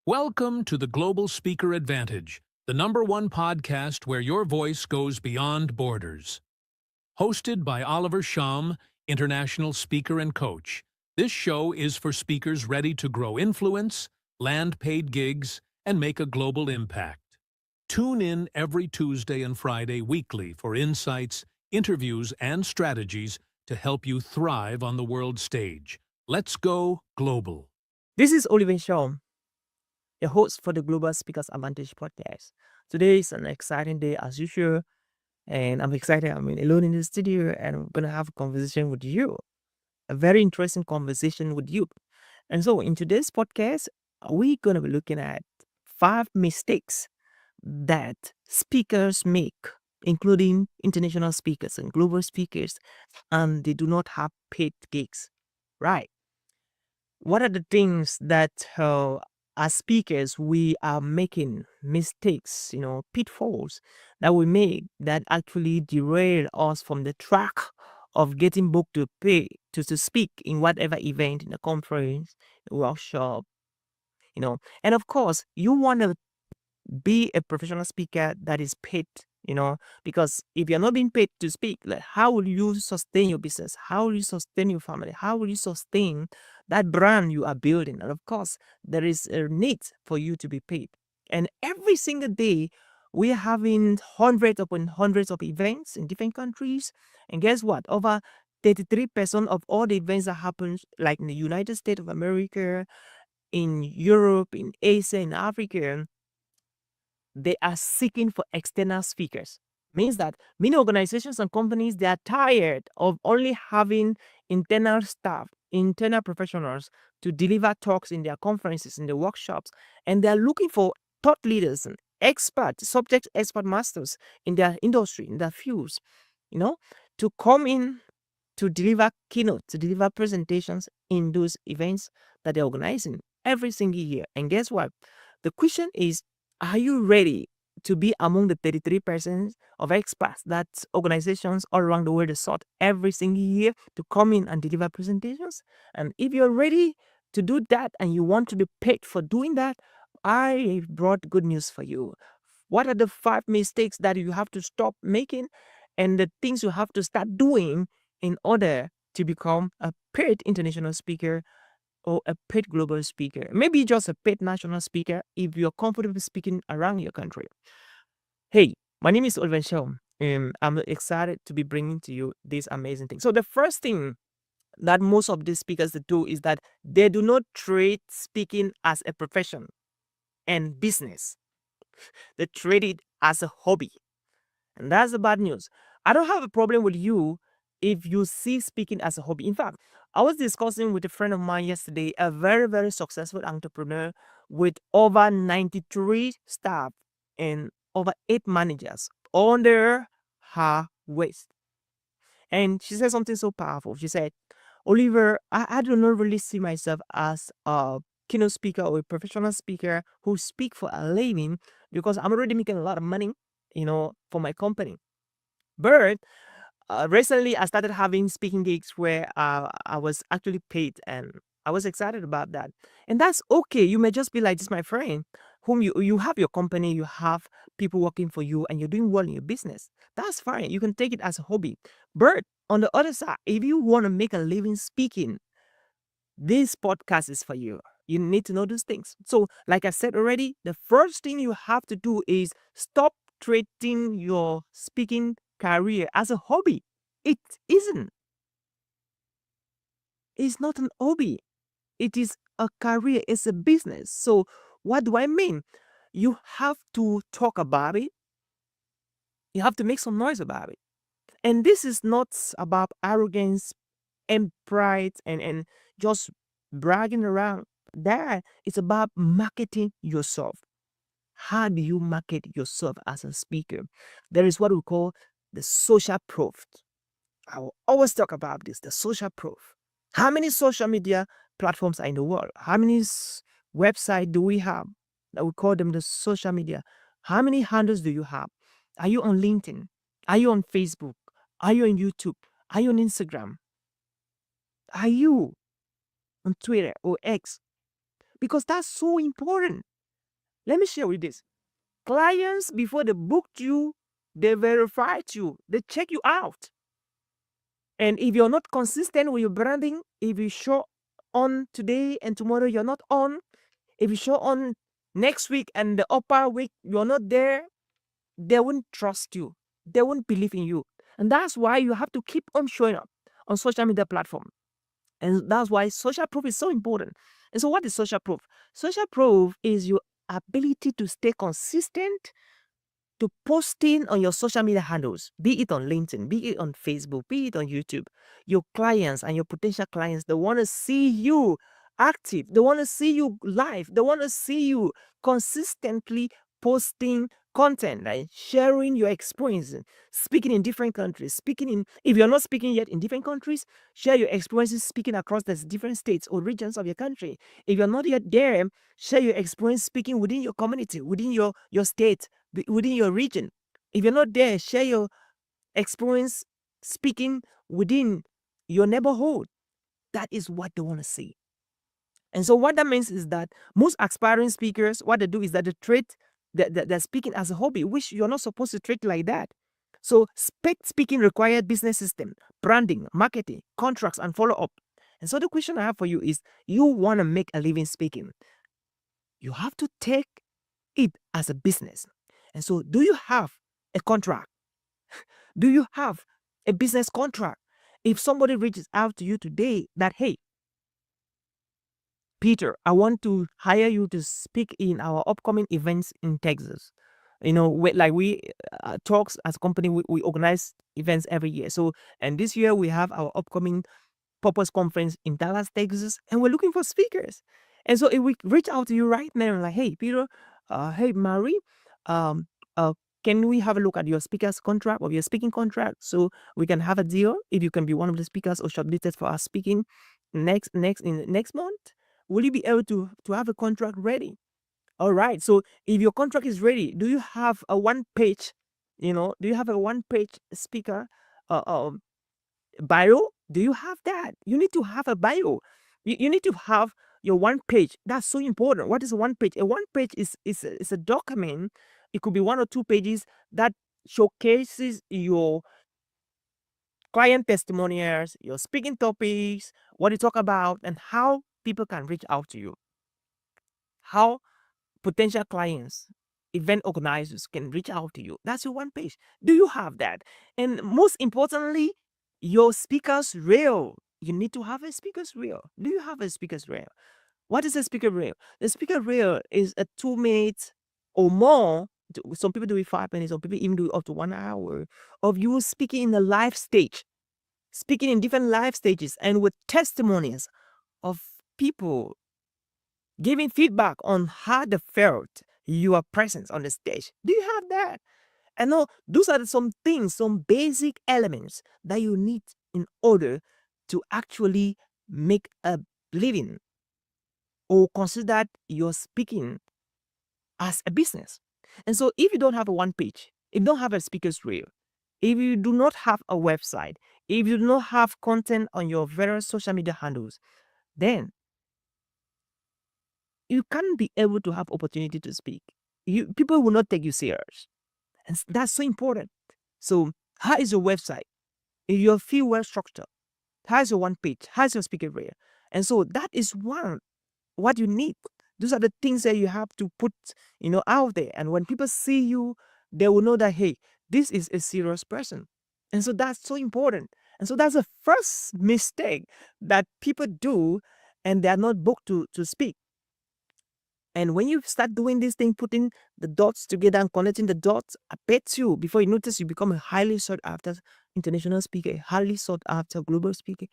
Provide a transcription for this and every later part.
Welcome to the Global Speaker Advantage, the #1 podcast where your voice goes beyond borders. Hosted by Oliver Shum, international speaker and coach, this show is for speakers ready to grow influence, land paid gigs, and make a global impact. Tune in every Tuesday and Friday weekly for insights, interviews, and strategies to help you thrive on the world stage. Let's go global. This is Oliver Shaw, the host for the Global Speakers Advantage podcast. Today is an exciting day as usual, and I'm excited. I'm alone in the studio, and I'm going to have a conversation with you, a very interesting conversation with you. And so, in today's podcast, we're going to be looking at 5 mistakes that speakers make, including international speakers and global speakers, and they do not have paid gigs. Right. What are the things that as speakers we are making mistakes, pitfalls that we make that actually derail us from the track of getting booked to pay to speak in whatever event, in a conference, a workshop, and of course you want to be a professional speaker that is paid, because if you're not being paid to speak, like, how will you sustain your business? How will you sustain your family? How will you sustain that brand you are building? And of course, there is a need for you to be paid. And every single day, we are having hundreds upon hundreds of events in different countries. And guess what? Over 33% of all the events that happen, like in the United States of America, in Europe, in Asia, in Africa, they are seeking for external speakers. Means that many organizations and companies, they are tired of only having internal staff, internal professionals to deliver talks in their conferences, in the workshops, and they are looking for thought leaders and experts, subject expert masters in their industry, in their fields, you know, to come in to deliver keynote, to deliver presentations in those events that they're organizing every single year. And guess what? The question is, are you ready to be among the 33% of experts that organizations all around the world sought every single year to come in and deliver presentations? And if you're ready to do that and you want to be paid for doing that, I brought good news for you. What are the 5 mistakes that you have to stop making and the things you have to start doing in order to become a paid international speaker or a paid global speaker? Maybe just a paid national speaker if you're comfortable speaking around your country. Hey, my name is Oliver Shaw, and I'm excited to be bringing to you this amazing thing. So the first thing that most of these speakers do is that they do not treat speaking as a profession and business. They treat it as a hobby. And that's the bad news. I don't have a problem with you if you see speaking as a hobby. In fact, I was discussing with a friend of mine yesterday, a very, very successful entrepreneur with over 93 staff and over 8 managers under her waist. And she said something so powerful. She said, Oliver, I do not really see myself as a keynote speaker or a professional speaker who speak for a living because I'm already making a lot of money, for my company. But recently, I started having speaking gigs where I was actually paid, and I was excited about that. And that's okay. You may just be like this, my friend, whom you have your company, you have people working for you, and you're doing well in your business. That's fine. You can take it as a hobby. But on the other side, if you want to make a living speaking, this podcast is for you. You need to know those things. So, like I said already, the first thing you have to do is stop treating your speaking career as a hobby. It isn't. It's not an hobby. It is a career. It's a business. So, what do I mean? You have to talk about it. You have to make some noise about it. And this is not about arrogance and pride and just bragging around. That it's about marketing yourself. How do you market yourself as a speaker? There is what we call the social proof. I will always talk about this, the social proof. How many social media platforms are in the world? How many websites do we have that we call them the social media? How many handles do you have? Are you on LinkedIn? Are you on Facebook? Are you on YouTube? Are you on Instagram? Are you on Twitter or X? Because that's so important. Let me share with this. Clients, before they booked you, they verified you, they check you out. And if you're not consistent with your branding, if you show on today and tomorrow you're not on, if you show on next week and the upper week you're not there, they won't trust you. They won't believe in you. And that's why you have to keep on showing up on social media platform. And that's why social proof is so important. And so what is social proof? Social proof is your ability to stay consistent to posting on your social media handles, be it on LinkedIn, be it on Facebook, be it on YouTube. Your clients and your potential clients, they want to see you active. They want to see you live. They want to see you consistently posting content, like sharing your experience, speaking in different countries, speaking in, if you're not speaking yet in different countries, share your experiences speaking across the different states or regions of your country. If you're not yet there, share your experience speaking within your community, within your state, within your region. If you're not there, share your experience speaking within your neighborhood. That is what they want to see. And so what that means is that most aspiring speakers, what they do is that they treat they're speaking as a hobby, which you're not supposed to treat like that. So speaking required business system, branding, marketing, contracts, and follow-up. And so the question I have for you is, you want to make a living speaking. You have to take it as a business. And so do you have a contract? Do you have a business contract? If somebody reaches out to you today that, hey, Peter, I want to hire you to speak in our upcoming events in Texas. You know, we talks as a company, we organize events every year. So, and this year we have our upcoming Purpose Conference in Dallas, Texas, and we're looking for speakers. And so if we reach out to you right now, like, hey, Peter, hey, Marie, um, can we have a look at your speaker's contract or your speaking contract so we can have a deal if you can be one of the speakers or shortlisted for our speaking next month? Will you be able to have a contract ready? All right. So if your contract is ready, do you have a one page, do you have a one page speaker bio? Do you have that? You need to have a bio. You need to have your one page. That's so important. What is a one page? A one page is a document. It could be 1 or 2 pages that showcases your client testimonials, your speaking topics, what you talk about, and how people can reach out to you. How potential clients, event organizers can reach out to you. That's your one page. Do you have that? And most importantly, your speaker's reel. You need to have a speaker's reel. Do you have a speaker's reel? What is a speaker reel? The speaker reel is a 2 minutes or more. Some people do it 5 minutes, some people even do it up to 1 hour of you speaking in a live stage, speaking in different live stages and with testimonies of people giving feedback on how they felt your presence on the stage. Do you have that? And no, those are some things, some basic elements that you need in order to actually make a living or consider your speaking as a business. And so if you don't have a one page, if you don't have a speaker's reel, if you do not have a website, if you do not have content on your various social media handles, then you can't be able to have opportunity to speak. People will not take you serious. And that's so important. So how is your website? If you feel well structured, how is your one page? How is your speaker reel? And so that is what you need. Those are the things that you have to put, out there. And when people see you, they will know that, hey, this is a serious person. And so that's so important. And so that's the first mistake that people do, and they are not booked to speak. And when you start doing this thing, putting the dots together and connecting the dots, I bet you, before you notice, you become a highly sought after international speaker, a highly sought after global speaker.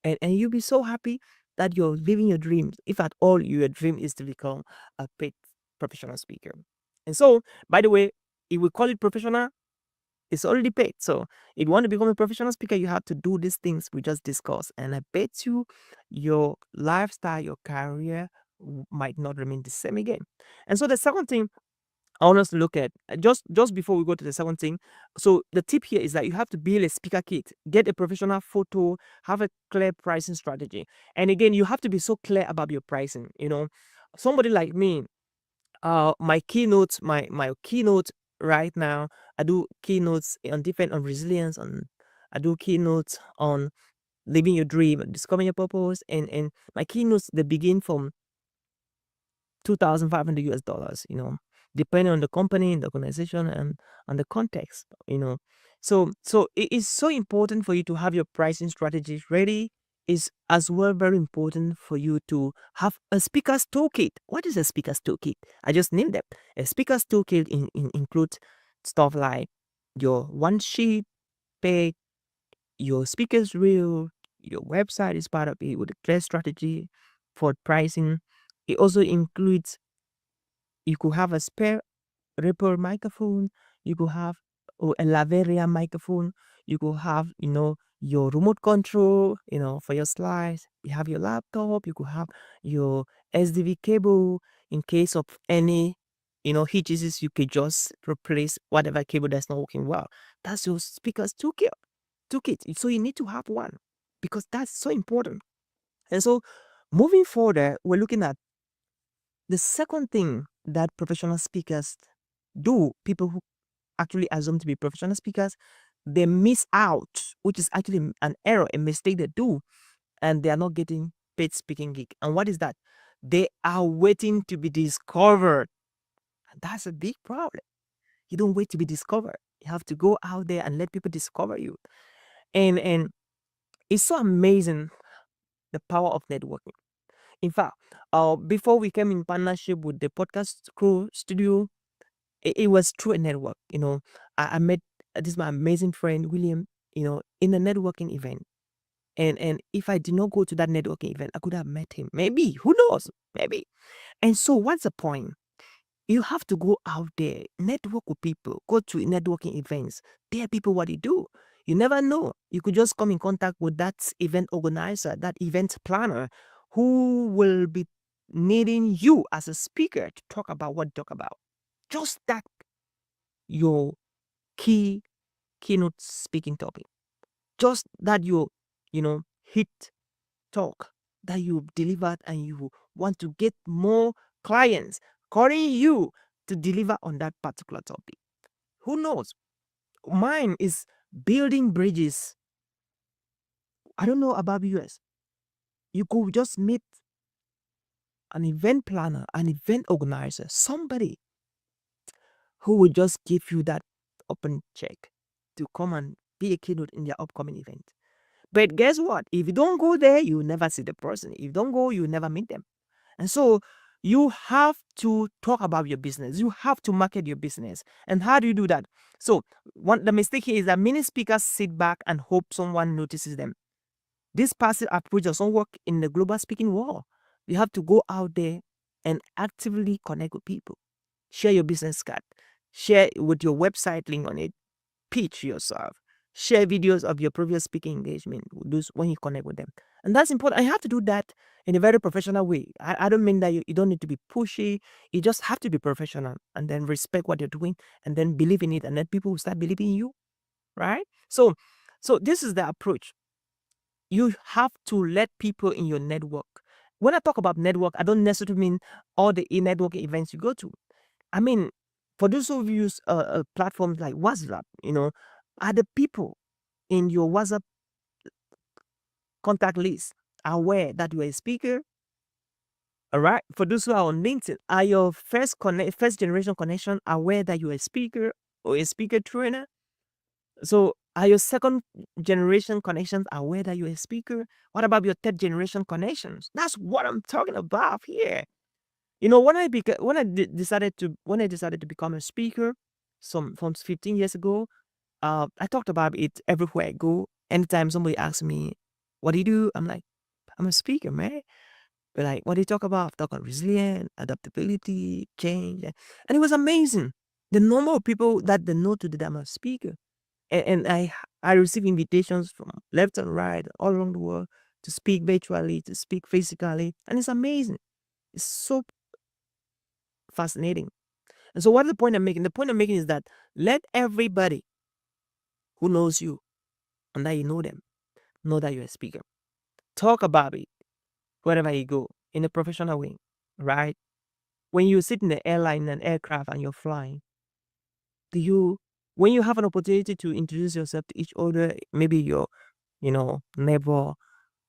And you'll be so happy that you're living your dreams, if at all your dream is to become a paid professional speaker. And so, by the way, if we call it professional, it's already paid. So if you want to become a professional speaker, you have to do these things we just discussed. And I bet you your lifestyle, your career might not remain the same again. And so the second thing I want us to look at, just before we go to the second thing, so the tip here is that you have to build a speaker kit, get a professional photo, have a clear pricing strategy. And again, you have to be so clear about your pricing. Somebody like me, my keynotes, my keynote right now, I do keynotes on resilience, I do keynotes on living your dream, discovering your purpose, and my keynotes, they begin from $2,500, depending on the company, the organization, and on the context. So it is so important for you to have your pricing strategies ready. Is as well very important for you to have a speaker's toolkit. What is a speaker's toolkit? I just named them. A speaker's toolkit includes stuff like your one sheet page, your speaker's reel, your website is part of it with a clear strategy for pricing. It also includes, you could have a spare Ripple microphone, you could have a Laveria microphone, you could have, your remote control, for your slides. You have your laptop, you could have your SDV cable in case of any, hitches, you could just replace whatever cable that's not working well. That's your speaker's toolkit. So you need to have one because that's so important. And so moving forward, we're looking at the second thing that professional speakers do. People who actually assume to be professional speakers, they miss out, which is actually an error, a mistake they do, and they are not getting paid speaking gig. And what is that? They are waiting to be discovered. And that's a big problem. You don't wait to be discovered. You have to go out there and let people discover you. And it's so amazing, the power of networking. In fact, before we came in partnership with the podcast crew studio, it was through a network. I met this my amazing friend William, in a networking event. And if I did not go to that networking event, I could have met him. Maybe, who knows? Maybe. And so, what's the point? You have to go out there, network with people, go to networking events, tell people what you do. You never know. You could just come in contact with that event organizer, that event planner, who will be needing you as a speaker to talk about what you talk about. Just that, your keynote speaking topic. Just that hit talk that you've delivered, and you want to get more clients calling you to deliver on that particular topic. Who knows? Mine is building bridges. I don't know about US. You could just meet an event planner, an event organizer, somebody who will just give you that open check to come and be a keynote in their upcoming event. But guess what? If you don't go there, you never see the person. If you don't go, you never meet them. And so you have to talk about your business. You have to market your business. And how do you do that? So the mistake here is that many speakers sit back and hope someone notices them. This passive approach doesn't work in the global speaking world. You have to go out there and actively connect with people. Share your business card. Share with your website link on it. Pitch yourself. Share videos of your previous speaking engagement when you connect with them. And that's important. You have to do that in a very professional way. I don't mean that you don't need to be pushy. You just have to be professional and then respect what you're doing and then believe in it. And then people will start believing in you, right? So this is the approach. You have to let people in your network. When I talk about network, I don't necessarily mean all the networking events you go to. I mean, for those who use platforms like WhatsApp, are the people in your WhatsApp contact list aware that you're a speaker? All right. For those who are on LinkedIn, are your first generation connection aware that you're a speaker or a speaker trainer? So are your second generation connections aware that you're a speaker? What about your third generation connections? That's what I'm talking about here. When I decided to become a speaker from 15 years ago, I talked about it everywhere I go. Anytime somebody asks me, "What do you do?" I'm like, "I'm a speaker, man." But like, what do you talk about? Talk about resilience, adaptability, change, and it was amazing. The number of people that they know today that I'm a speaker, and I receive invitations from left and right all around the world to speak virtually, to speak physically, and it's amazing. It's so fascinating. And so, what is the point I'm making? The point I'm making is that let everybody who knows you and that you know them know that you're a speaker. Talk about it wherever you go in a professional way, right? when you sit in the airline, in an aircraft, and you're flying, when you have an opportunity to introduce yourself to each other, maybe your, neighbor,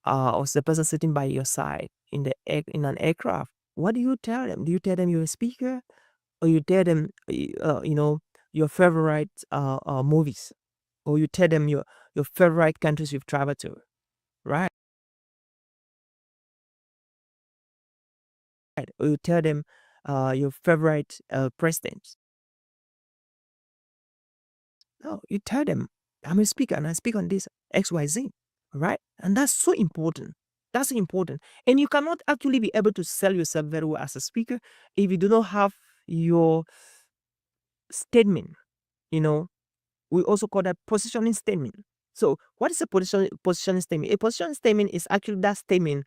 or the person sitting by your side in an aircraft, what do you tell them? Do you tell them you're a speaker, or you tell them, your favorite movies, or you tell them your favorite countries you've traveled to, right? Or you tell them your favorite presidents. No, you tell them, I'm a speaker and I speak on this XYZ, right? And that's so important. That's important. And you cannot actually be able to sell yourself very well as a speaker if you do not have your statement. You know, we also call that positioning statement. So, what is a positioning statement? A positioning statement is actually that statement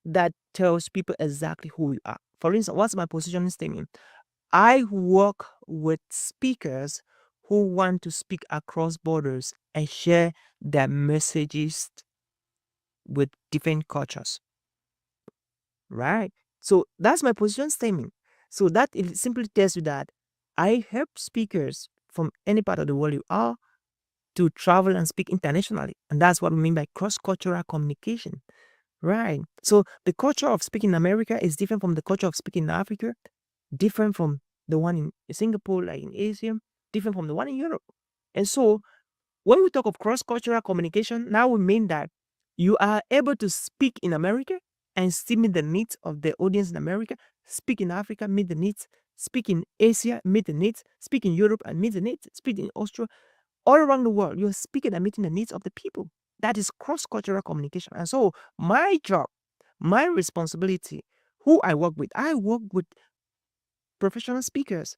that tells people exactly who you are. For instance, what's my positioning statement? I work with speakers who want to speak across borders and share their messages with different cultures, right? So that's my position statement. So that it simply tells you that I help speakers from any part of the world you are to travel and speak internationally. And that's what we mean by cross-cultural communication, right? So the culture of speaking in America is different from the culture of speaking in Africa, different from the one in Singapore, like in Asia, different from the one in Europe. And so when we talk of cross-cultural communication, now we mean that you are able to speak in America and still meet the needs of the audience in America, speak in Africa, meet the needs, speak in Asia, meet the needs, speak in Europe and meet the needs, speak in Australia, all around the world, you're speaking and meeting the needs of the people. That is cross-cultural communication. And so my job, my responsibility, who I work with professional speakers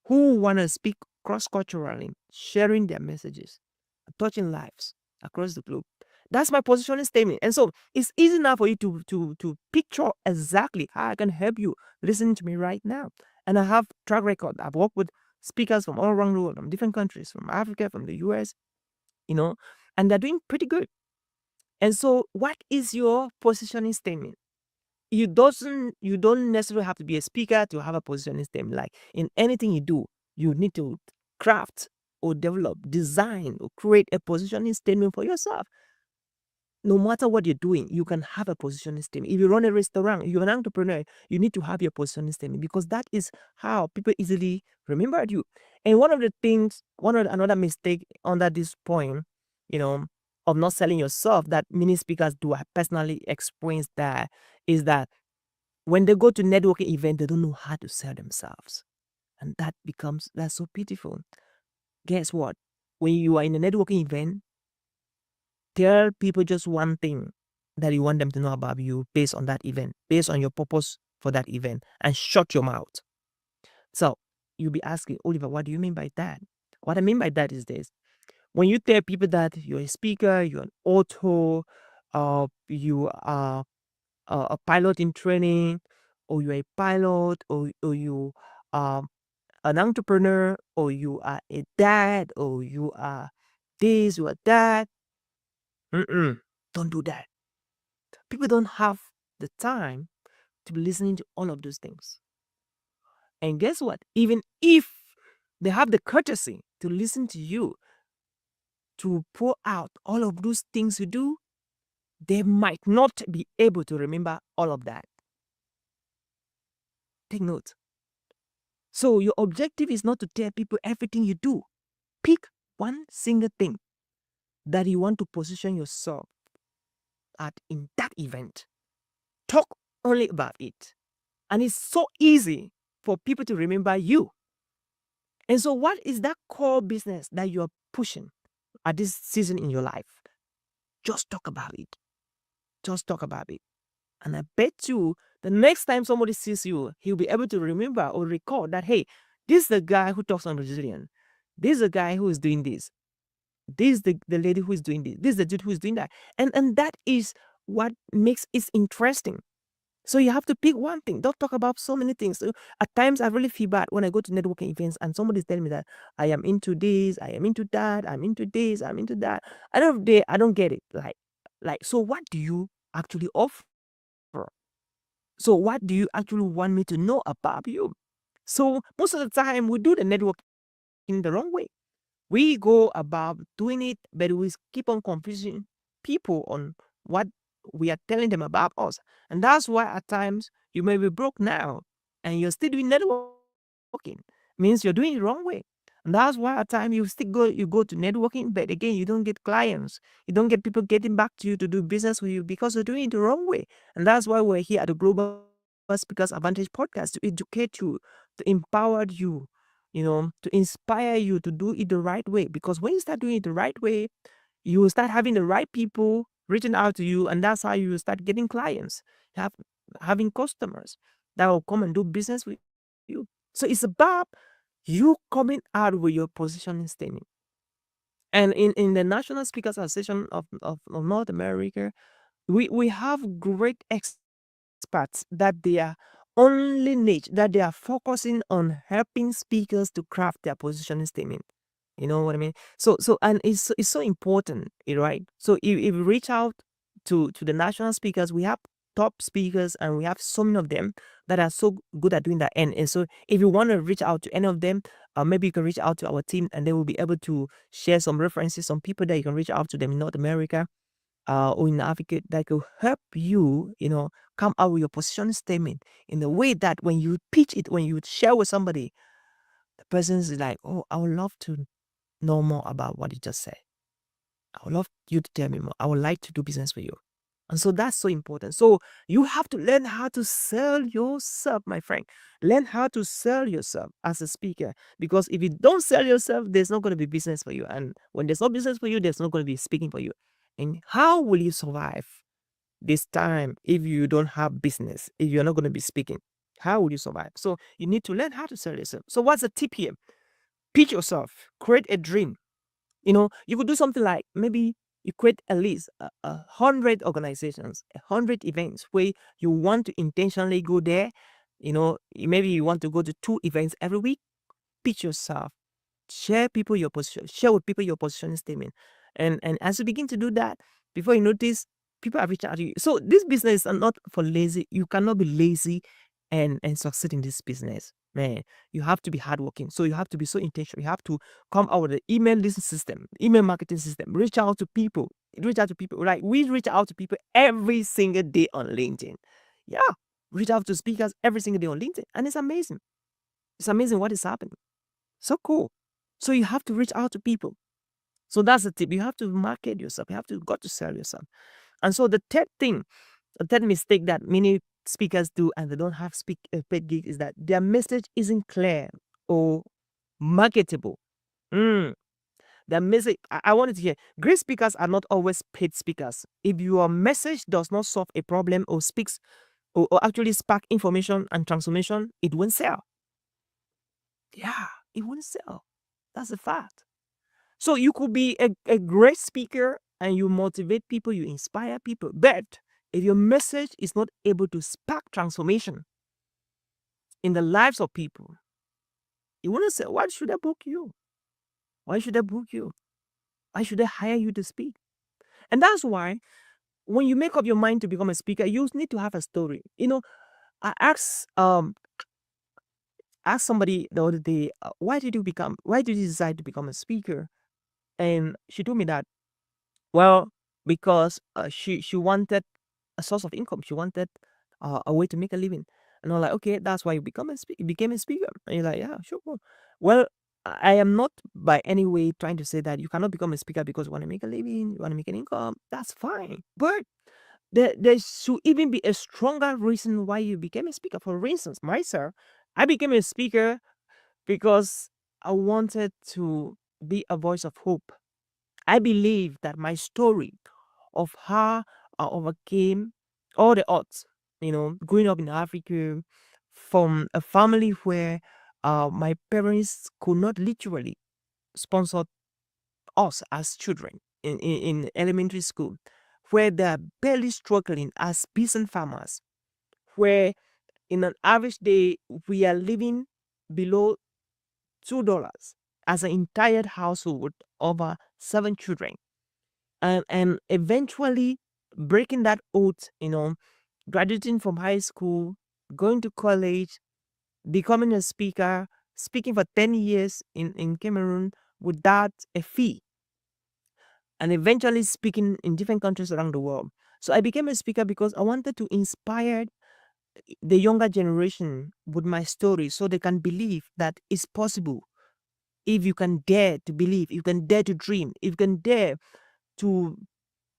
who want to speak cross-culturally, sharing their messages, touching lives across the globe. That's my positioning statement. And so it's easy now for you to picture exactly how I can help you listening to me right now. And I have track record. I've worked with speakers from all around the world, from different countries, from Africa, from the US, and they're doing pretty good. And so what is your positioning statement? You don't necessarily have to be a speaker to have a positioning statement. Like in anything you do, you need to craft or develop, design or create a positioning statement for yourself. No matter what you're doing, you can have a positioning statement. If you run a restaurant, you're an entrepreneur, you need to have your positioning statement because that is how people easily remember you. And another mistake under this point, you know, of not selling yourself that many speakers do, I personally experienced that, is that when they go to networking event, they don't know how to sell themselves. And that's so pitiful. Guess what? When you are in a networking event, tell people just one thing that you want them to know about you based on that event, based on your purpose for that event, and shut your mouth. So you'll be asking, Oliver, what do you mean by that? What I mean by that is this. When you tell people that you're a speaker, you're an author, you are a pilot in training, or you're a pilot, or you are an entrepreneur, or you are a dad, or you are this, you are that. Don't do that. People don't have the time to be listening to all of those things. And guess what? Even if they have the courtesy to listen to you, to pour out all of those things you do, they might not be able to remember all of that. Take note. So your objective is not to tell people everything you do. Pick one single thing that you want to position yourself at in that event. Talk only about it. And it's so easy for people to remember you. And so what is that core business that you're pushing at this season in your life? Just talk about it. Just talk about it. And I bet you the next time somebody sees you, he'll be able to remember or recall that, hey, this is the guy who talks on resilience. This is the guy who is doing this. This is the lady who is doing this. This is the dude who is doing that. And that is what makes it interesting. So you have to pick one thing. Don't talk about so many things. So at times I really feel bad when I go to networking events and somebody's telling me that I am into this, I am into that, I'm into this, I'm into that. At the end of the day, I don't get it. So what do you actually offer? So what do you actually want me to know about you? So most of the time we do the networking the wrong way. We go about doing it, but we keep on confusing people on what we are telling them about us. And that's why at times you may be broke now and you're still doing networking. Means you're doing it the wrong way. And that's why at times you go to networking, but again you don't get clients. You don't get people getting back to you to do business with you because you're doing it the wrong way. And that's why we're here at the Global Speakers Advantage podcast to educate you, to empower you, to inspire you to do it the right way. Because when you start doing it the right way, you will start having the right people reaching out to you, and that's how you will start getting clients, have having customers that will come and do business with you. So it's about you coming out with your positioning statement. And in the National Speakers Association of North America, we have great experts that they are only niche, that they are focusing on helping speakers to craft their positioning statement. You know what I mean? And it's so important, right? So if you reach out to the national speakers, we have top speakers and we have so many of them that are so good at doing that. And so if you want to reach out to any of them, maybe you can reach out to our team and they will be able to share some references, some people that you can reach out to them in North America or in Africa that could help you, come out with your position statement in the way that when you pitch it, when you share with somebody, the person is like, oh, I would love to know more about what you just said. I would love you to tell me more. I would like to do business with you. And so that's so important. So you have to learn how to sell yourself, my friend. Learn how to sell yourself as a speaker. Because if you don't sell yourself, there's not going to be business for you. And when there's no business for you, there's not going to be speaking for you. And how will you survive this time if you don't have business, if you're not going to be speaking? How will you survive? So you need to learn how to sell yourself. So what's the tip here? Pitch yourself, create a dream. You could do something like maybe you create at least 100 organizations, 100 events where you want to intentionally go there. Maybe you want to go to 2 events every week. Pitch yourself, share people your position, share with people your position statement, and as you begin to do that, before you notice, people are reaching out to you. So this business is not for lazy. You cannot be lazy and succeed in this business, man. You have to be hardworking. So you have to be so intentional. You have to come out with the email list system, email marketing system. Reach out to people. Reach out to people. Like we reach out to people every single day on LinkedIn. Yeah, reach out to speakers every single day on LinkedIn, and it's amazing. It's amazing what is happening. So cool. So you have to reach out to people. So that's the tip. You have to market yourself. You have to got to sell yourself. And so the third mistake that many speakers do and they don't have paid gigs is that their message isn't clear or marketable. Mm. Their message, I wanted to hear, great speakers are not always paid speakers. If your message does not solve a problem or speaks or actually spark information and transformation, it won't sell. Yeah, it won't sell. That's a fact. So you could be a great speaker and you motivate people, you inspire people. But if your message is not able to spark transformation in the lives of people, you want to say, why should I book you? Why should I book you? Why should I hire you to speak? And that's why when you make up your mind to become a speaker, you need to have a story. I asked somebody the other day, why did you decide to become a speaker? And she told me that, well, because she wanted a source of income. She wanted a way to make a living. And I'm like, okay, that's why you became a speaker. And you're like, yeah, sure. Well, I am not by any way trying to say that you cannot become a speaker because you want to make a living, you want to make an income. That's fine. But there should even be a stronger reason why you became a speaker. For instance, myself, I became a speaker because I wanted to be a voice of hope. I believe that my story of how I overcame all the odds, growing up in Africa from a family where my parents could not literally sponsor us as children in elementary school, where they're barely struggling as peasant farmers, where in an average day we are living below $2 as an entire household with over 7 children. And eventually breaking that oath, graduating from high school, going to college, becoming a speaker, speaking for 10 years in Cameroon without a fee, and eventually speaking in different countries around the world. So I became a speaker because I wanted to inspire the younger generation with my story so they can believe that it's possible if you can dare to believe, you can dare to dream, if you can dare to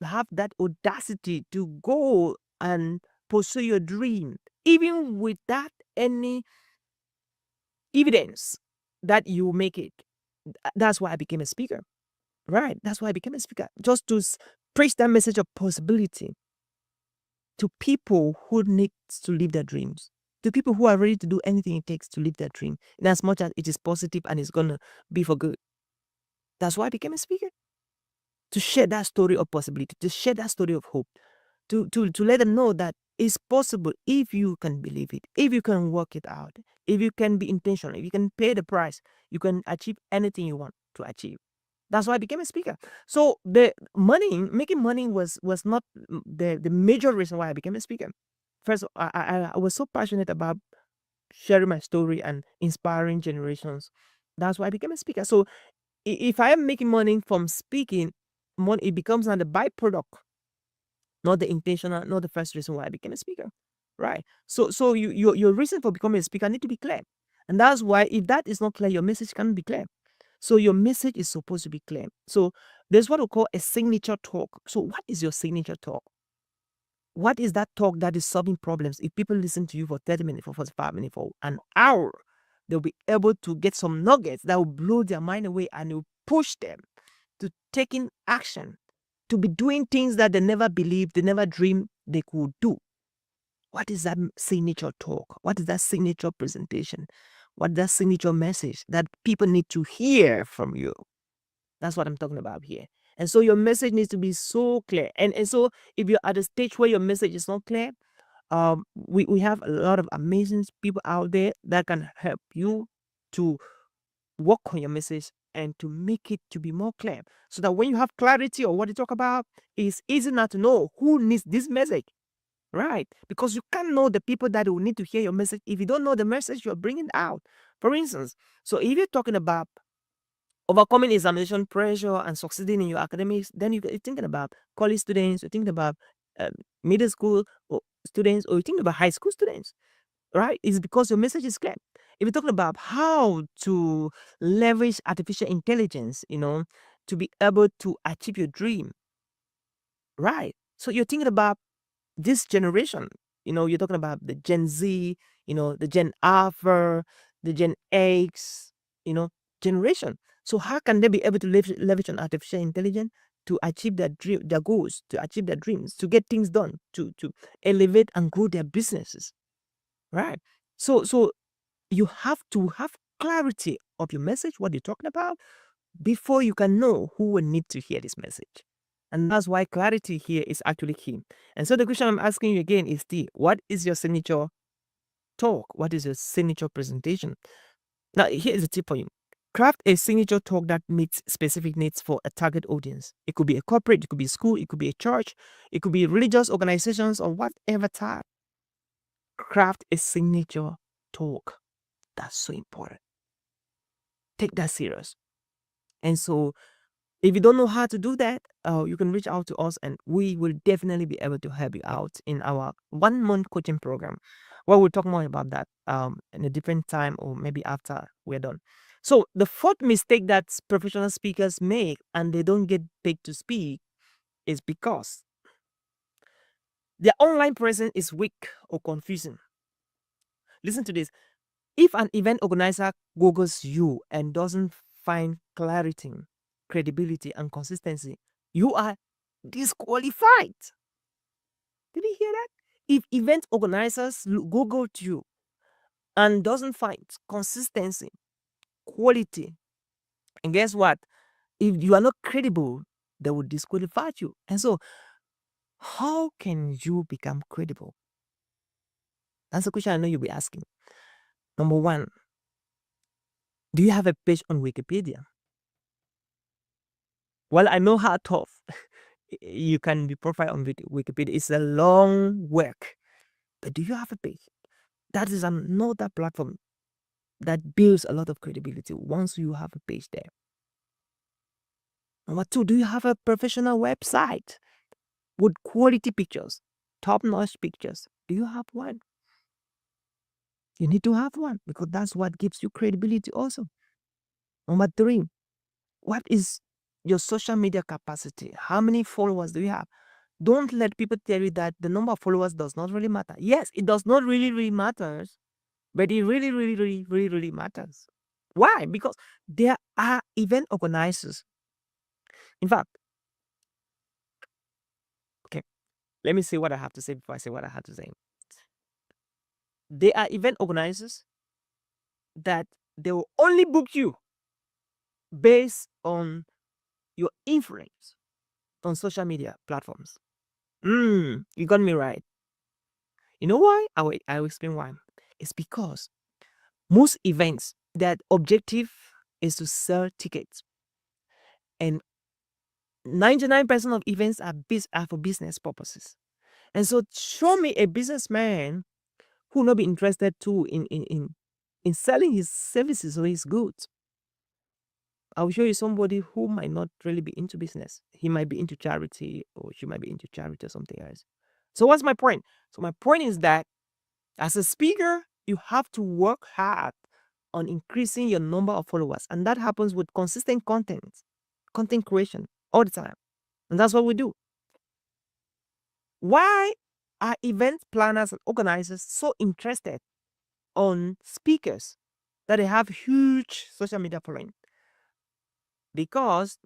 have that audacity to go and pursue your dream, even without any evidence that you make it. That's why I became a speaker. Right. That's why I became a speaker. Just to preach that message of possibility to people who need to live their dreams, to people who are ready to do anything it takes to live their dream, in as much as it is positive and it's gonna be for good. That's why I became a speaker. To share that story of possibility, to share that story of hope, to let them know that it's possible if you can believe it, if you can work it out, if you can be intentional, if you can pay the price, you can achieve anything you want to achieve. That's why I became a speaker. So the money, making money was not the major reason why I became a speaker. First, I was so passionate about sharing my story and inspiring generations. That's why I became a speaker. So if I am making money from speaking, money it becomes not the byproduct, not the intentional, not the first reason why I became a speaker. Right. So your reason for becoming a speaker need to be clear. And that's why if that is not clear, your message can't be clear. So your message is supposed to be clear. So there's what we call a signature talk. So what is your signature talk? What is that talk that is solving problems? If people listen to you for 30 minutes, for 45 minutes, for an hour, they'll be able to get some nuggets that will blow their mind away and will push them to taking action, to be doing things that they never believed, they never dreamed they could do. What is that signature talk? What is that signature presentation? What is that signature message that people need to hear from you? That's what I'm talking about here. And so your message needs to be so clear. And so if you're at a stage where your message is not clear, we have a lot of amazing people out there that can help you to work on your message and to make it to be more clear, so that when you have clarity on what you talk about, it's easy now to know who needs this message. Right. Because you can't know the people that will need to hear your message if you don't know the message you're bringing out. For instance, so if you're talking about overcoming examination pressure and succeeding in your academics, then you're thinking about college students, you're thinking about um, middle school students, or you're thinking about high school students, right? It's because your message is clear. If you're talking about how to leverage artificial intelligence, to be able to achieve your dream, right? So you're thinking about this generation, you're talking about the Gen Z, the Gen Alpha, the Gen X, generation. So how can they be able to leverage on artificial intelligence to achieve their dream, their goals, to achieve their dreams, to get things done, to elevate and grow their businesses, right? So you have to have clarity of your message, what you're talking about, before you can know who will need to hear this message. And that's why clarity here is actually key. And so the question I'm asking you again is what is your signature talk? What is your signature presentation? Now, here is a tip for you. Craft a signature talk that meets specific needs for a target audience. It could be a corporate, it could be a school, it could be a church, it could be religious organizations, or whatever type. Craft a signature talk. That's so important. Take that serious. And so if you don't know how to do that, you can reach out to us and we will definitely be able to help you out in our 1-month coaching program. Well, we'll talk more about that in a different time, or maybe after we're done. So the fourth mistake that professional speakers make and they don't get paid to speak is because their online presence is weak or confusing. Listen to this. If an event organizer Googles you and doesn't find clarity, credibility, and consistency, you are disqualified. Did you hear that? If event organizers Google you and doesn't find consistency, quality, and guess what? If you are not credible, they will disqualify you. And so, how can you become credible? That's a question I know you'll be asking. Number one, do you have a page on Wikipedia? Well, I know how tough you can be profiled on Wikipedia. It's a long work. But do you have a page? That is another platform that builds a lot of credibility once you have a page there. Number two, do you have a professional website with quality pictures, top-notch pictures? Do you have one? You need to have one because that's what gives you credibility also. Number three, what is your social media capacity? How many followers do you have? Don't let people tell you that the number of followers does not really matter. Yes, it does not really matters, but it really matters. Why? Because there are event organizers. In fact, okay, let me say what I have to say before I say what I have to say. There are event organizers that they will only book you based on your influence on social media platforms. You got me right. You know why? I will explain why. It's because most events, that objective is to sell tickets, and 99% of events are for business purposes. And so show me a businessman who will not be interested too in selling his services or his goods. I will show you somebody who might not really be into business. He might be into charity, or she might be into charity or something else. So what's my point? So my point is that as a speaker, you have to work hard on increasing your number of followers. And that happens with consistent content creation all the time. And that's what we do. Why are event planners and organizers so interested on speakers that they have huge social media following? Because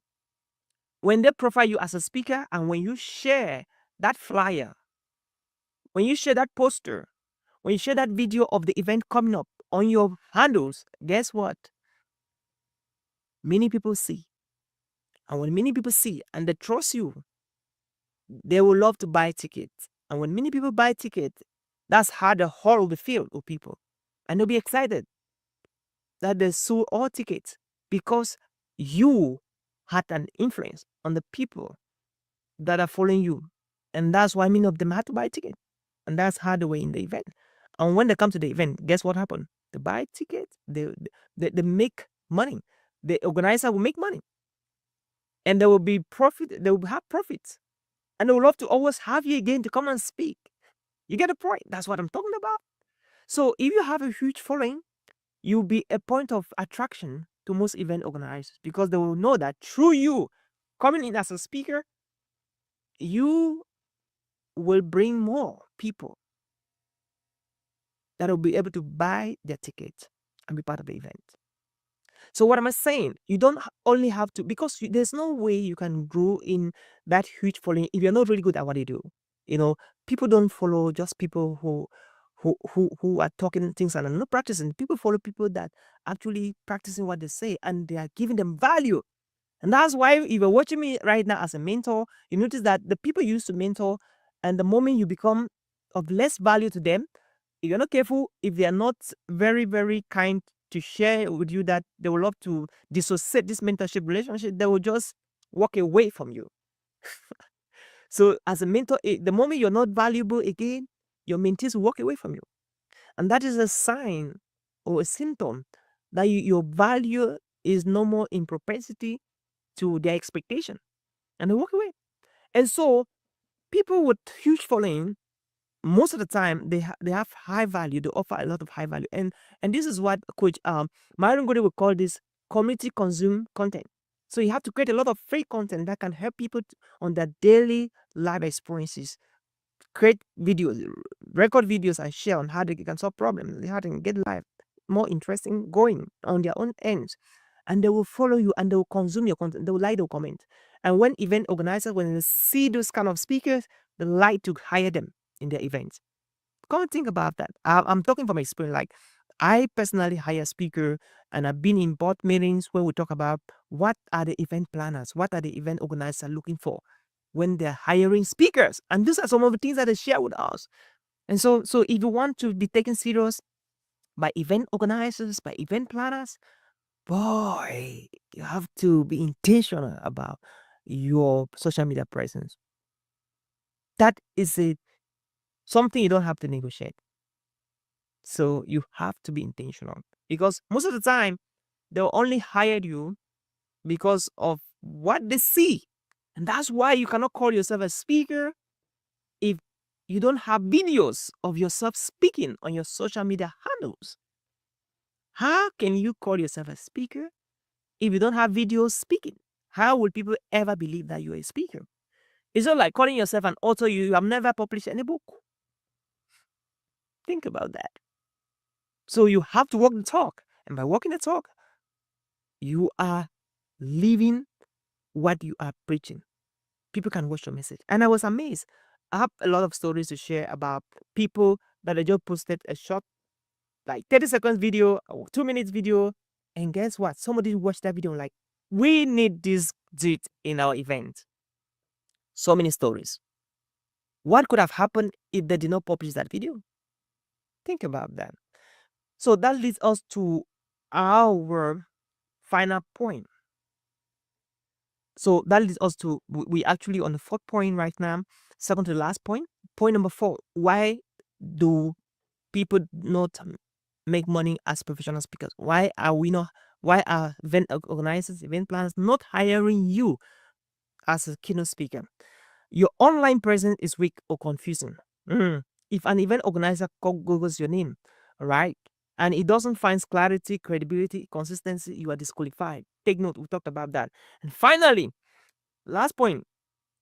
when they profile you as a speaker, and when you share that flyer, when you share that poster, when you share that video of the event coming up on your handles, guess what? Many people see. And when many people see and they trust you, they will love to buy tickets. And when many people buy tickets, that's how the hall will be filled with people. And they'll be excited that they sold all tickets because you had an influence on the people that are following you. And that's why many of them had to buy a ticket. And that's how they were in the event. And when they come to the event, guess what happened? They buy tickets, they make money. The organizer will make money. And there will be profit, they will have profits. And they would love to always have you again to come and speak. You get the point? That's what I'm talking about. So if you have a huge following, you'll be a point of attraction to most event organizers because they will know that through you coming in as a speaker, you will bring more people that will be able to buy their ticket and be part of the event. So what am I saying? You don't only have to, because there's no way you can grow in that huge following if you're not really good at what you do. You know, people don't follow just people who are talking things and are not practicing. People follow people that actually practicing what they say and they are giving them value. And that's why if you're watching me right now as a mentor, you notice that the people you used to mentor, and the moment you become of less value to them, if you're not careful, if they are not very kind to share with you that they will love to dissociate this mentorship relationship, they will just walk away from you. So as a mentor, the moment you're not valuable again, your mentees will walk away from you. And that is a sign or a symptom that your value is no more in propensity to their expectation, and they walk away. And so people with huge following, most of the time they have high value, they offer a lot of high value, and this is what coach Myron Golden would call this community consume content. So you have to create a lot of free content that can help people on their daily life experiences, create videos, record videos, and share on how they can solve problems, how they can get life more interesting going on their own ends. And they will follow you and they will consume your content, they will like, they'll comment. And when event organizers, when they see those kind of speakers, they like to hire them in their events. Come and think about that. I'm talking from experience. Like, I personally hire a speaker, and I've been in board meetings where we talk about what are the event planners, what are the event organizers looking for when they're hiring speakers. And these are some of the things that they share with us. And so if you want to be taken serious by event organizers, by event planners, boy, you have to be intentional about your social media presence. That is a something you don't have to negotiate. So you have to be intentional, because most of the time they'll only hire you because of what they see. And that's why you cannot call yourself a speaker if you don't have videos of yourself speaking on your social media handles. How can you call yourself a speaker if you don't have videos speaking? How will people ever believe that you're a speaker? It's not like calling yourself an author, you have never published any book. Think about that. So you have to walk the talk. And by walking the talk, you are living what you are preaching. People can watch your message. And I was amazed. I have a lot of stories to share about people that I just posted a short, like 30 seconds video or 2 minutes video. And guess what? Somebody watched that video and like, we need this dude in our event. So many stories. What could have happened if they did not publish that video? Think about that. So that leads us to our final point. So that leads us to, we actually on the fourth point right now, second to the last point. Point number 4, why do people not make money as professional speakers? Why are event organizers, event planners not hiring you as a keynote speaker? Your online presence is weak or confusing. If an event organizer googles your name, right, and it doesn't find clarity, credibility, consistency, you are disqualified. Take note, we talked about that. And finally, last point,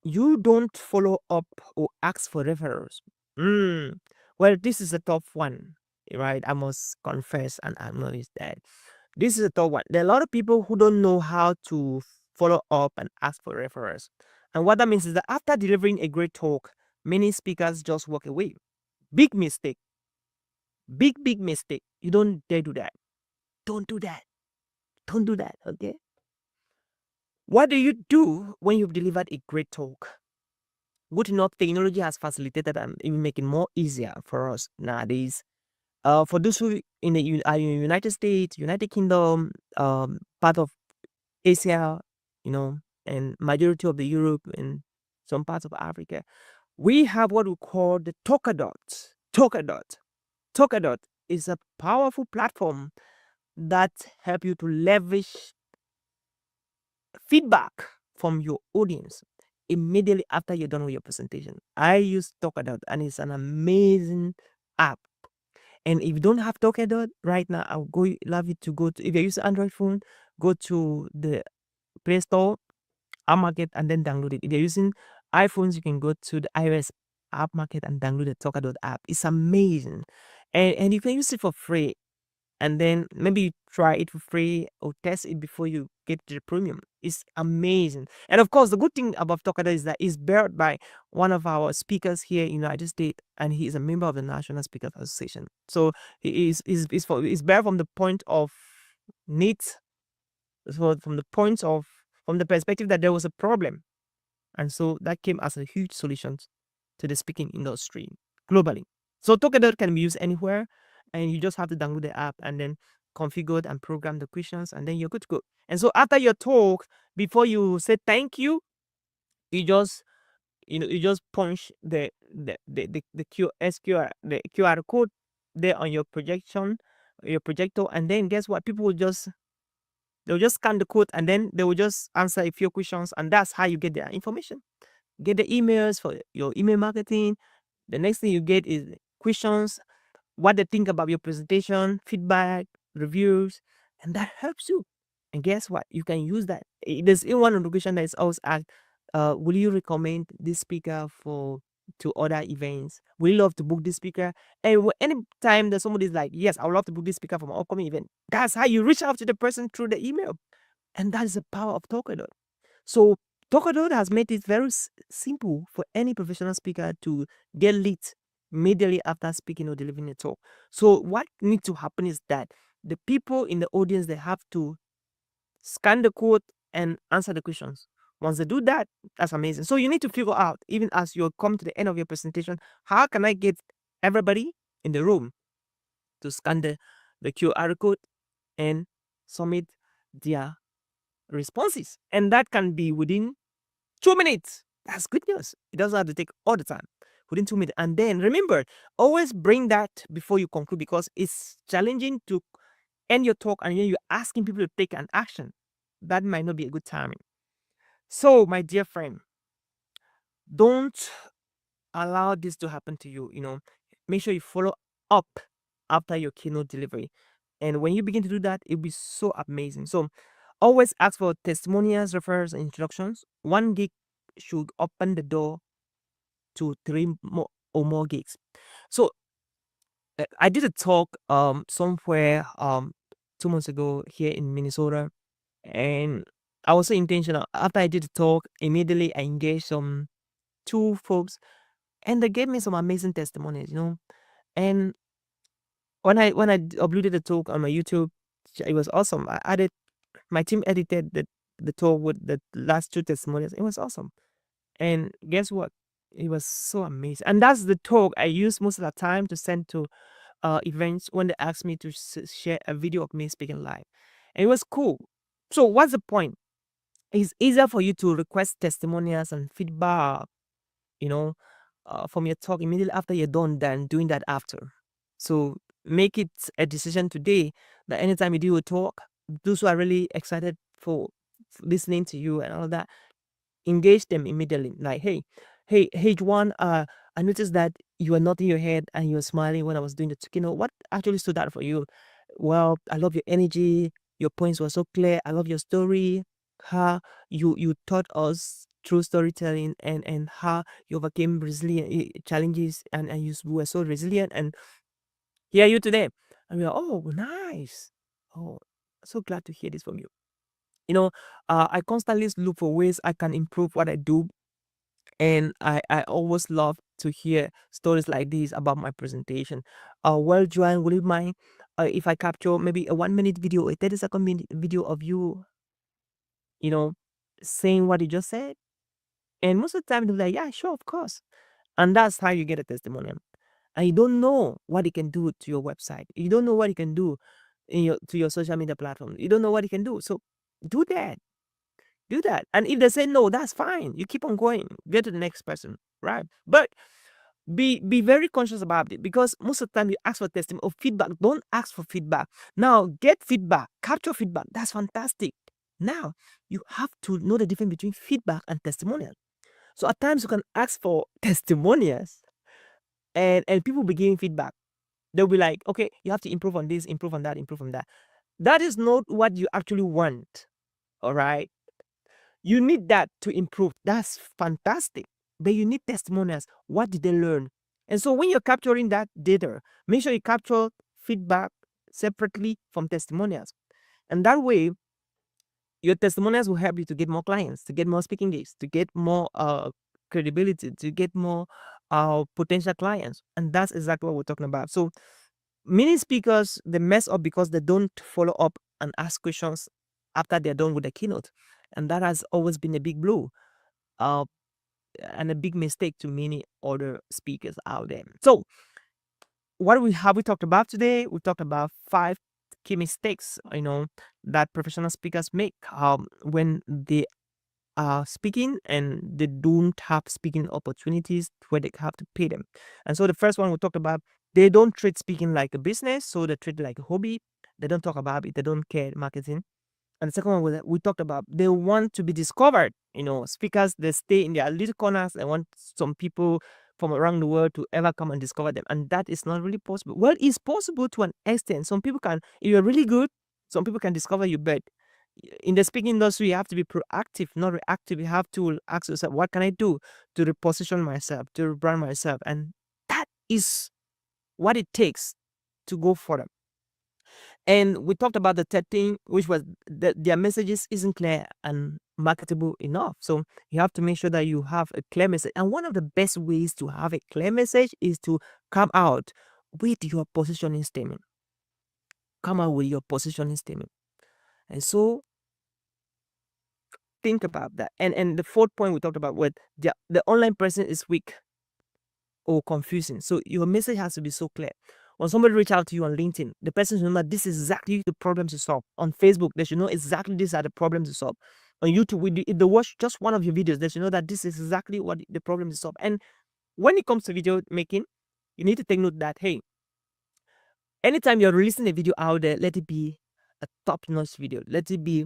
you don't follow up or ask for referrals. Well, this is a tough one, right? I must confess and acknowledge that this is a tough one. There are a lot of people who don't know how to follow up and ask for referrals. And what that means is that after delivering a great talk, many speakers just walk away. Big mistake. Big mistake. You don't dare do that. Don't do that. Don't do that, okay? What do you do when you've delivered a great talk? Good enough, technology has facilitated and even making more easier for us nowadays. For those who in the United States, United Kingdom, part of Asia, and majority of the Europe and some parts of Africa, we have what we call the Talkadot. Talkadot. Talkadot is a powerful platform that help you to leverage feedback from your audience immediately after you're done with your presentation. I use Talkadot and it's an amazing app. And if you don't have Talkadot right now, I would love you to go to, if you use Android phone, go to the Play Store, App Market, and then download it. If you're using iPhones, you can go to the iOS App Market and download the Talkadot app. It's amazing. And you can use it for free. And then maybe you try it for free or test it before you get to the premium. It's amazing. And of course, the good thing about Talkadot is that it's backed by one of our speakers here in the United States, and he is a member of the National Speakers Association. So he is backed from the point of need, so from the perspective that there was a problem. And so that came as a huge solution to the speaking industry globally. So Talkadot can be used anywhere, and you just have to download the app and then configure and program the questions, and then you're good to go. And so after your talk, before you say thank you, you just punch the QR code there on your projector, and then guess what? People will they'll just scan the code, and then they will just answer a few questions, and that's how you get their information. Get the emails for your email marketing. The next thing you get is questions, what they think about your presentation, feedback, reviews, and that helps you. And guess what? You can use that. There's in one question that is always asked, will you recommend this speaker to other events? Will you love to book this speaker? And anytime that somebody's like, yes, I would love to book this speaker for my upcoming event, that's how you reach out to the person through the email. And that is the power of Talkadot. So Talkadot has made it very simple for any professional speaker to get leads immediately after speaking or delivering a talk. So what needs to happen is that the people in the audience, they have to scan the code and answer the questions. Once they do that, that's amazing. So you need to figure out, even as you come to the end of your presentation, how can I get everybody in the room to scan the QR code and submit their responses? And that can be within 2 minutes. That's good news. It doesn't have to take all the time. within 2 minutes. And then remember, always bring that before you conclude, because it's challenging to end your talk and then you're asking people to take an action. That might not be a good timing. So, my dear friend, don't allow this to happen to you. Make sure you follow up after your keynote delivery. And when you begin to do that, it'll be so amazing. So always ask for testimonials, referrals, and introductions. One gig should open the door to three more or more gigs. So I did a talk somewhere 2 months ago here in Minnesota, and I was so intentional. After I did the talk, immediately I engaged some two folks, and they gave me some amazing testimonies. And when I uploaded the talk on my YouTube, it was awesome. My team edited the talk with the last two testimonials. It was awesome. And guess what? It was so amazing. And that's the talk I use most of the time to send to events when they ask me to share a video of me speaking live. And it was cool. So what's the point? It's easier for you to request testimonials and feedback, you know, from your talk immediately after you're done than doing that after. So make it a decision today that anytime you do a talk, those who are really excited for listening to you and all that, engage them immediately. Like, hey, H1, I noticed that you were nodding your head and you were smiling when I was doing the talk. What actually stood out for you? Well, I love your energy. Your points were so clear. I love your story. How you taught us through storytelling, and how you overcame resilient challenges, and you were so resilient. And here you today. And we're, oh, nice. Oh, so glad to hear this from you. I constantly look for ways I can improve what I do. And I always love to hear stories like this about my presentation. Well, Joanne, would you mind if I capture maybe a 1 minute video, a 30-second video of you, saying what you just said? And most of the time, they're like, yeah, sure, of course. And that's how you get a testimonial. And you don't know what it can do to your website. You don't know what it can do to your social media platform. You don't know what it can do. So do that. Do that. And if they say no, that's fine. You keep on going. Get to the next person, right? But be very conscious about it, because most of the time you ask for testimony or feedback. Don't ask for feedback. Now get feedback, capture feedback. That's fantastic. Now you have to know the difference between feedback and testimonial. So at times you can ask for testimonials, and people be giving feedback. They'll be like, okay, you have to improve on this, improve on that, improve on that. That is not what you actually want. All right. You need that to improve. That's fantastic. But you need testimonials. What did they learn? And so when you're capturing that data, make sure you capture feedback separately from testimonials. And that way, your testimonials will help you to get more clients, to get more speaking gigs, to get more credibility, to get more potential clients. And that's exactly what we're talking about. So many speakers, they mess up because they don't follow up and ask questions after they're done with the keynote. And that has always been a big blow and a big mistake to many other speakers out there. So what have we talked about today? We talked about 5 key mistakes, that professional speakers make when they are speaking and they don't have speaking opportunities where they have to pay them. And so the first one we talked about, they don't treat speaking like a business, so they treat it like a hobby. They don't talk about it. They don't care marketing. And the second one we talked about, they want to be discovered. Speakers, they stay in their little corners and want some people from around the world to ever come and discover them. And that is not really possible. Well, it's possible to an extent. Some people can, if you're really good, some people can discover you, but in the speaking industry, you have to be proactive, not reactive. You have to ask yourself, what can I do to reposition myself, to rebrand myself? And that is what it takes to go further. And we talked about the third thing, which was that their messages isn't clear and marketable enough. So you have to make sure that you have a clear message. And one of the best ways to have a clear message is to come out with your positioning statement. Come out with your positioning statement. And so think about that. And the fourth point we talked about, what the online person is weak or confusing. So your message has to be so clear. When somebody reach out to you on LinkedIn, the person should know that this is exactly the problem to solve. On Facebook, they should know exactly these are the problems to solve. On YouTube, if they watch just one of your videos, they should know that this is exactly what the problem to solve. And when it comes to video making, you need to take note that, hey, anytime you're releasing a video out there, let it be a top-notch video. Let it be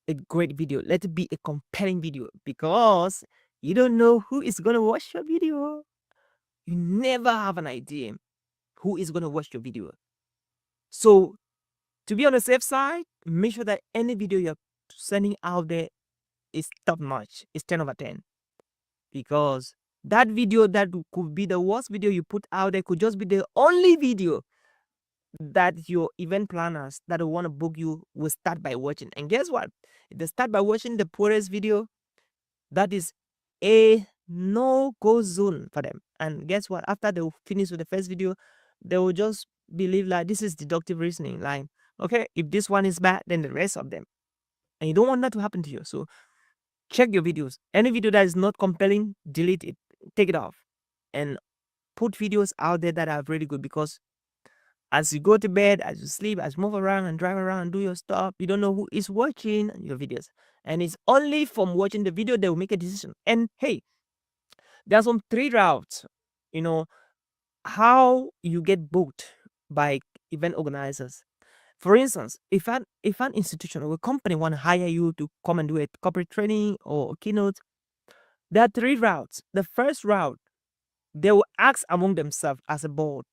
a great video. Let it be a compelling video, because you don't know who is going to watch your video. You never have an idea who is going to watch your video. So, to be on the safe side, make sure that any video you're sending out there is top-notch, is 10 over 10. Because that video that could be the worst video you put out there could just be the only video that your event planners that want to book you will start by watching. And guess what? If they start by watching the poorest video, that is a no-go zone for them. And guess what? After they finish with the first video, they will just believe like this is deductive reasoning. Like, okay, if this one is bad, then the rest of them. And you don't want that to happen to you. So check your videos. Any video that is not compelling, delete it, take it off, and put videos out there that are really good. Because as you go to bed, as you sleep, as you move around and drive around and do your stuff, you don't know who is watching your videos. And it's only from watching the video they will make a decision. And hey, there are some 3 routes, you know, how you get booked by event organizers. For instance, if an institution or a company want to hire you to come and do a corporate training or keynote, there are 3 routes. The first route, they will ask among themselves as a board,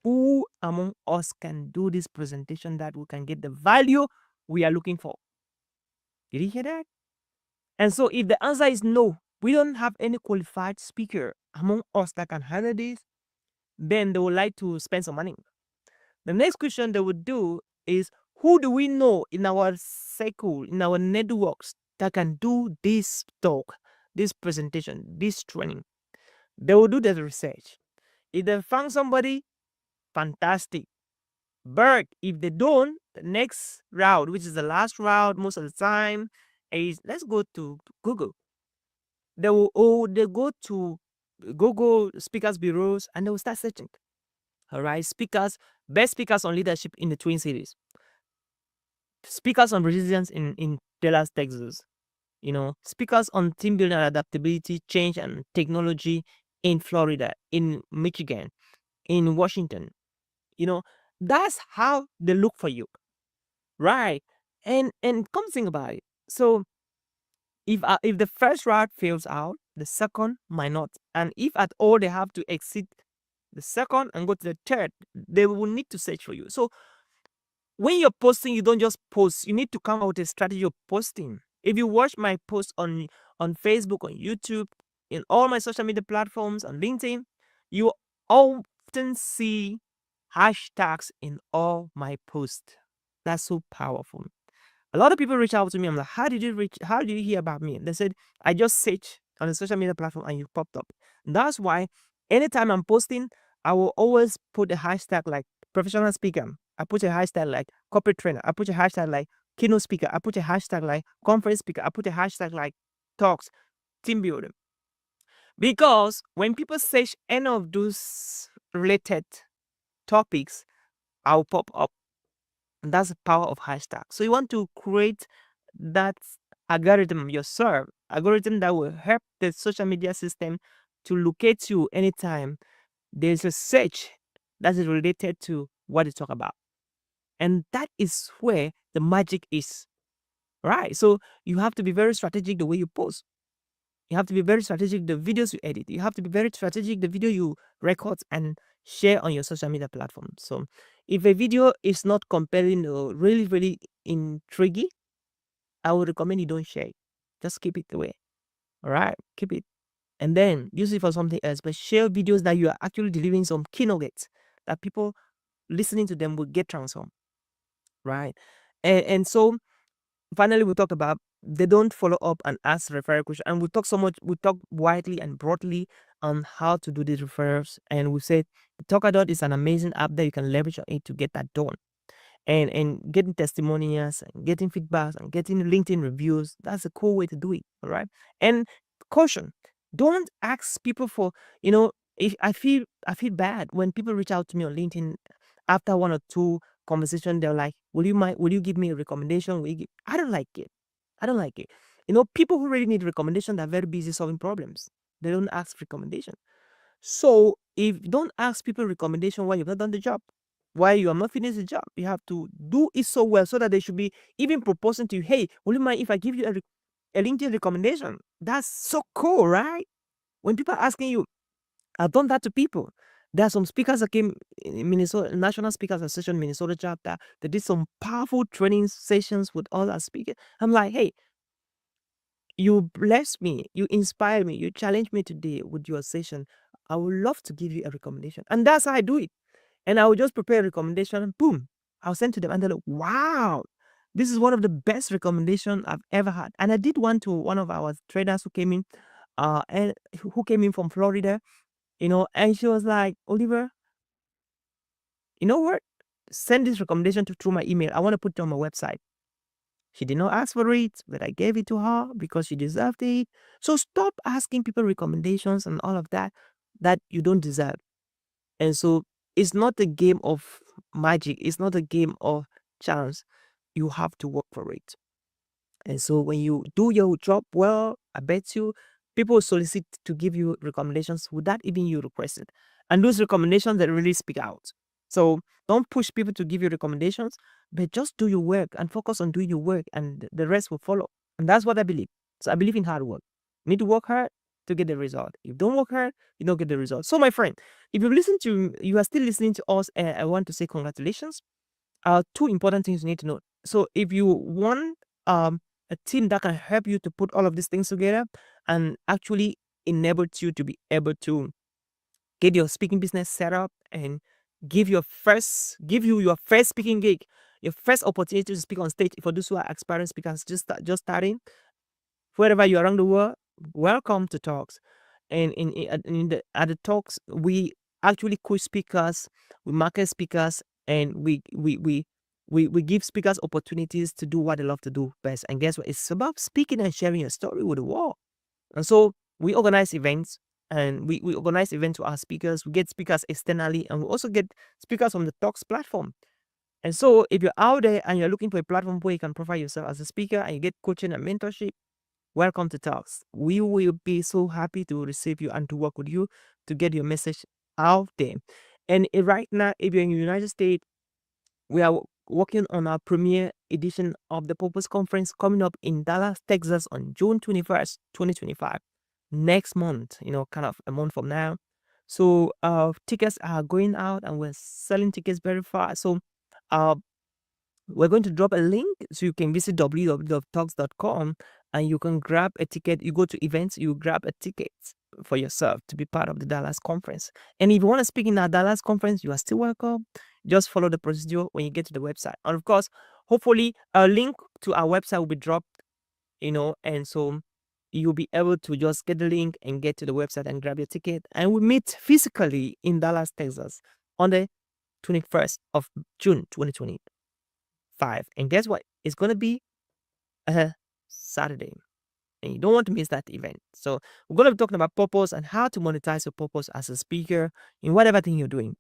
who among us can do this presentation that we can get the value we are looking for? Did you hear that? And so if the answer is no, we don't have any qualified speaker among us that can handle this, then they would like to spend some money. The next question they would do is, who do we know in our circle, in our networks, that can do this talk, this presentation, this training? They will do the research. If they found somebody, fantastic. But if they don't, the next route, which is the last route most of the time, is let's go to Google. They go to Google speakers bureaus and they will start searching. All right, best speakers on leadership in the Twin Cities, speakers on resilience in Dallas, Texas, speakers on team building and adaptability, change and technology in Florida, in Michigan, in Washington. That's how they look for you, right? And come think about it. So if the first route fails out, the second might not. And if at all they have to exit the second and go to the third, they will need to search for you. So when you're posting, you don't just post. You need to come up with a strategy of posting. If you watch my posts on Facebook, on YouTube, in all my social media platforms, on LinkedIn, you often see hashtags in all my posts. That's so powerful. A lot of people reach out to me. I'm like, how did you hear about me? They said, I just searched on the social media platform and you popped up. That's why anytime I'm posting, I will always put a hashtag like professional speaker. I put a hashtag like corporate trainer. I put a hashtag like keynote speaker. I put a hashtag like conference speaker. I put a hashtag like talks, team building. Because when people search any of those related topics, I'll pop up. And that's the power of hashtag. So you want to create that algorithm yourself, algorithm that will help the social media system to locate you anytime there's a search that is related to what you talk about. And that is where the magic is, right? So you have to be very strategic the way you post. You have to be very strategic the videos you edit. You have to be very strategic the video you record and share on your social media platform. So if a video is not compelling or really, really intriguing, I would recommend you don't share it. Just keep it away. All right, keep it. And then use it for something else. But share videos that you are actually delivering some key nuggets that people listening to them will get transformed. Right. And so finally, we talk about they don't follow up and ask referral question. And we talk widely and broadly on how to do these referrals. And we said Talkadot is an amazing app that you can leverage on it to get that done. And getting testimonials and getting feedbacks and getting LinkedIn reviews, that's a cool way to do it. All right. And caution, don't ask people for, if I feel bad when people reach out to me on LinkedIn after 1 or 2 conversations. They're like, will you give me a recommendation? I don't like it. People who really need recommendations are very busy solving problems. They don't ask recommendation. So if you don't ask people recommendation, why you've not done the job, why you have not finished the job, you have to do it so well so that they should be even proposing to you, hey, will you mind if I give you a LinkedIn recommendation? That's so cool, right? When people are asking you, I've done that to people. There are some speakers that came in Minnesota, National Speakers Association Minnesota chapter. They did some powerful training sessions with all our speakers. I'm like, hey, you bless me, you inspire me, you challenge me today with your session. I would love to give you a recommendation. And that's how I do it. And I will just prepare a recommendation and boom, I'll send to them. And they're like, wow, this is one of the best recommendations I've ever had. And I did one to one of our traders who came in, and who came in from Florida, and she was like, Oliver, you know what? Send this recommendation through my email. I want to put it on my website. She did not ask for it, but I gave it to her because she deserved it. So stop asking people recommendations and all of that you don't deserve. And so it's not a game of magic. It's not a game of chance. You have to work for it. And so when you do your job well, I bet you people solicit to give you recommendations without even you request it. And those recommendations that really speak out. So don't push people to give you recommendations, but just do your work and focus on doing your work, and the rest will follow. And that's what I believe. So I believe in hard work. You need to work hard to get the result. If you don't work hard, you don't get the result. So my friend, if you are still listening to us, I want to say congratulations. Two important things you need to know. So if you want a team that can help you to put all of these things together and actually enables you to be able to get your speaking business set up and give you your first speaking gig, your first opportunity to speak on stage for those who are experienced speakers just starting, wherever you are around the world, welcome to Talks. And at the Talks, we actually coach speakers, we market speakers, and we give speakers opportunities to do what they love to do best. And guess what? It's about speaking and sharing your story with the world. And so we organize events, and we organize events to our speakers. We get speakers externally, and we also get speakers from the Talks platform. And so if you're out there and you're looking for a platform where you can profile yourself as a speaker and you get coaching and mentorship, welcome to Talks. We will be so happy to receive you and to work with you to get your message out there. And right now, if you're in the United States, we are working on our premiere edition of the Purpose Conference coming up in Dallas, Texas on June 21st, 2025. Next month, kind of a month from now. So tickets are going out and we're selling tickets very fast. So uh, we're going to drop a link so you can visit www.talks.com and you can grab a ticket. You go to events, you grab a ticket for yourself to be part of the Dallas conference. And if you want to speak in our Dallas conference, you are still welcome. Just follow the procedure when you get to the website. And of course, hopefully a link to our website will be dropped, and so you'll be able to just get the link and get to the website and grab your ticket. And we meet physically in Dallas, Texas on the 21st of June, 2025. And guess what? It's going to be a Saturday. And you don't want to miss that event. So we're going to be talking about purpose and how to monetize your purpose as a speaker in whatever thing you're doing.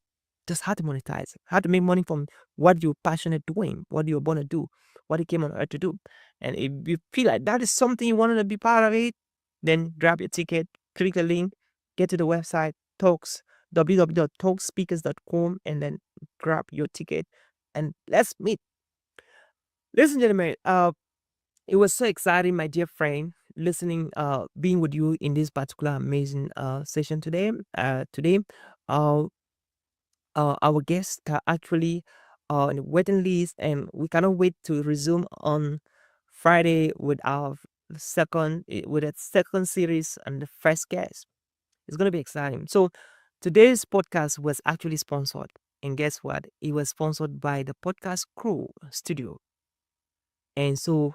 Just how to monetize, how to make money from what you're passionate doing, what you're born to do, what you came on earth to do. And if you feel like that is something you want to be part of it, then grab your ticket, click a link, get to the website, Talks, www.talkspeakers.com, and then grab your ticket and let's meet. Ladies and gentlemen, it was so exciting, my dear friend, being with you in this particular amazing session today. Today, our guests are actually on the waiting list, and we cannot wait to resume on Friday with with a second series and the first guest. It's going to be exciting. So today's podcast was actually sponsored, and guess what? It was sponsored by the Podcast Crew Studio. And so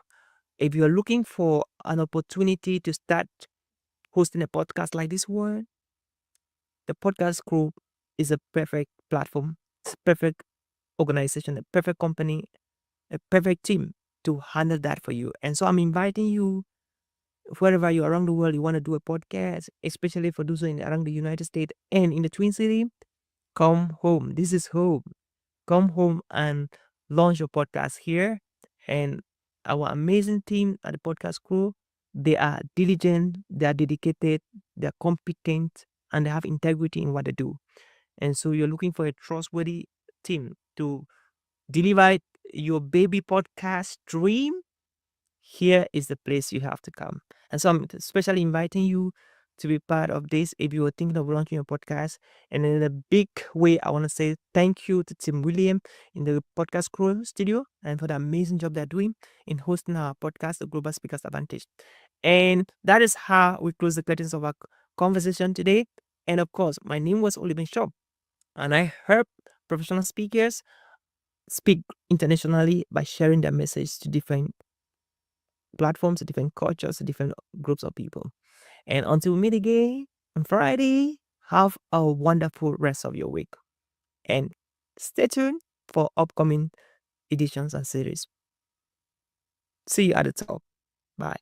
if you're looking for an opportunity to start hosting a podcast like this one, the Podcast Crew is a perfect platform. It's a perfect organization, a perfect company, a perfect team to handle that for you. And so I'm inviting you, wherever you are around the world, you want to do a podcast, especially for those around the United States and in the Twin City, come home. This is home. Come home and launch your podcast here. And our amazing team at the Podcast Crew, they are diligent, they are dedicated, they're competent, and they have integrity in what they do. And so you're looking for a trustworthy team to deliver your baby podcast dream. Here is the place you have to come. And so I'm especially inviting you to be part of this if you are thinking of launching your podcast. And in a big way, I want to say thank you to Tim William in the Podcast Crew Studio and for the amazing job they're doing in hosting our podcast, The Global Speakers Advantage. And that is how we close the curtains of our conversation today. And of course, my name was Oliver Shaw, and I help professional speakers speak internationally by sharing their message to different platforms, to different cultures, to different groups of people. And until we meet again on Friday, have a wonderful rest of your week. And stay tuned for upcoming editions and series. See you at the top. Bye.